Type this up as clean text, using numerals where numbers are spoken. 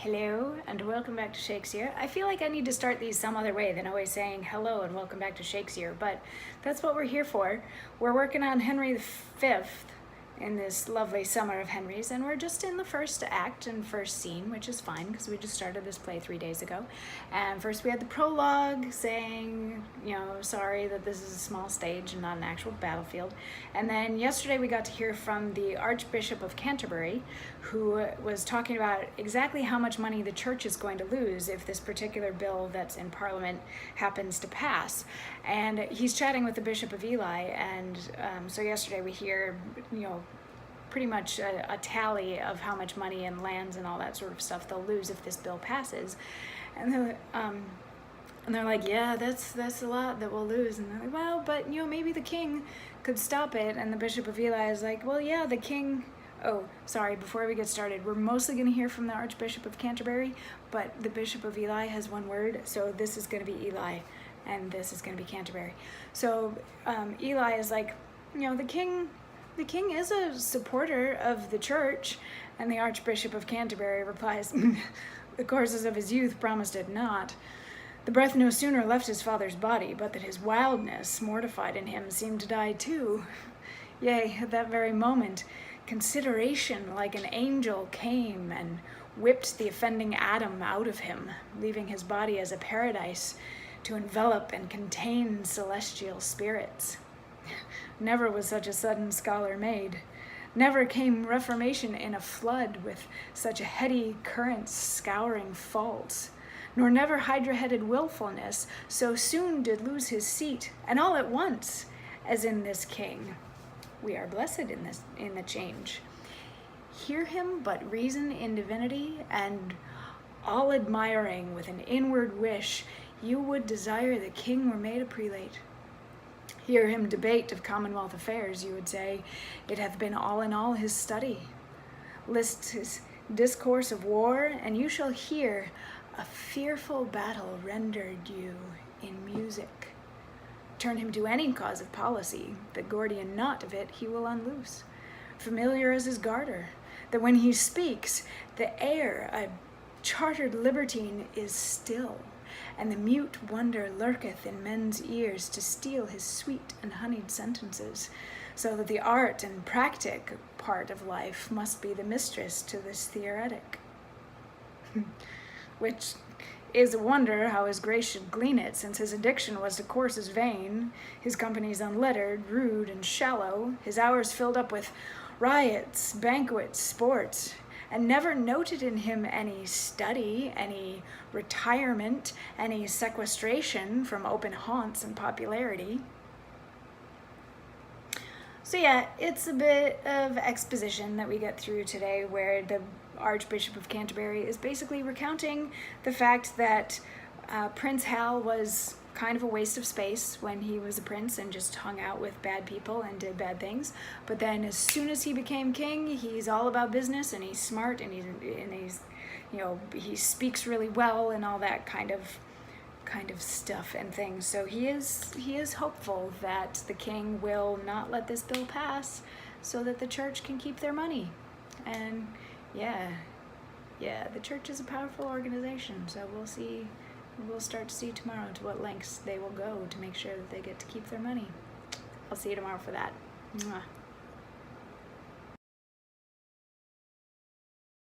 Hello and welcome back to Shakesyear. I feel like I need to start these some other way than always saying hello and welcome back to Shakesyear, but that's what we're here for. We're working on Henry V in this lovely summer of Henry's, and we're just in the first act and first scene, which is fine because we just started this play 3 days ago. And first we had the prologue saying, sorry that this is a small stage and not an actual battlefield. And then yesterday we got to hear from the Archbishop of Canterbury, who was talking about exactly how much money the church is going to lose if this particular bill that's in Parliament happens to pass. And he's chatting with the Bishop of Ely, and so yesterday we hear, pretty much a tally of how much money and lands and all that sort of stuff they'll lose if this bill passes. And they're like, yeah, that's a lot that we'll lose. And they're like, well, but maybe the king could stop it. And the Bishop of Ely is like, well, yeah, the king. Oh, sorry, before we get started, we're mostly going to hear from the Archbishop of Canterbury, but the Bishop of Ely has one word, so this is going to be Ely, and this is going to be Canterbury. So Ely is like, the king is a supporter of the church, and the Archbishop of Canterbury replies, the courses of his youth promised it not. The breath no sooner left his father's body, but that his wildness, mortified in him, seemed to die too. Yea, at that very moment, consideration like an angel came and whipped the offending Adam out of him, leaving his body as a paradise to envelop and contain celestial spirits. Never was such a sudden scholar made. Never came reformation in a flood with such a heady current scouring faults. Nor never hydra-headed willfulness so soon did lose his seat, and all at once, as in this king. We are blessed in the change. Hear him but reason in divinity, and all admiring with an inward wish, you would desire the king were made a prelate. Hear him debate of commonwealth affairs, you would say, it hath been all in all his study. List his discourse of war, and you shall hear a fearful battle rendered you in music. Turn him to any cause of policy, the Gordian knot of it he will unloose. Familiar as his garter, that when he speaks, the air, a chartered libertine, is still, and the mute wonder lurketh in men's ears to steal his sweet and honeyed sentences, so that the art and practic part of life must be the mistress to this theoretic. Which is a wonder how his grace should glean it, since his addiction was to courses vain, his companies unlettered, rude, and shallow, his hours filled up with riots, banquets, sports, and never noted in him any study, any retirement, any sequestration from open haunts and popularity. So yeah, it's a bit of exposition that we get through today, where the Archbishop of Canterbury is basically recounting the fact that Prince Hal was kind of a waste of space when he was a prince and just hung out with bad people and did bad things. But then as soon as he became king, he's all about business, and he's smart, and he's he speaks really well and all that kind of stuff and things. So he is hopeful that the king will not let this bill pass so that the church can keep their money. And yeah, the church is a powerful organization, so we'll start to see tomorrow to what lengths they will go to make sure that they get to keep their money. I'll see you tomorrow for that. Mwah.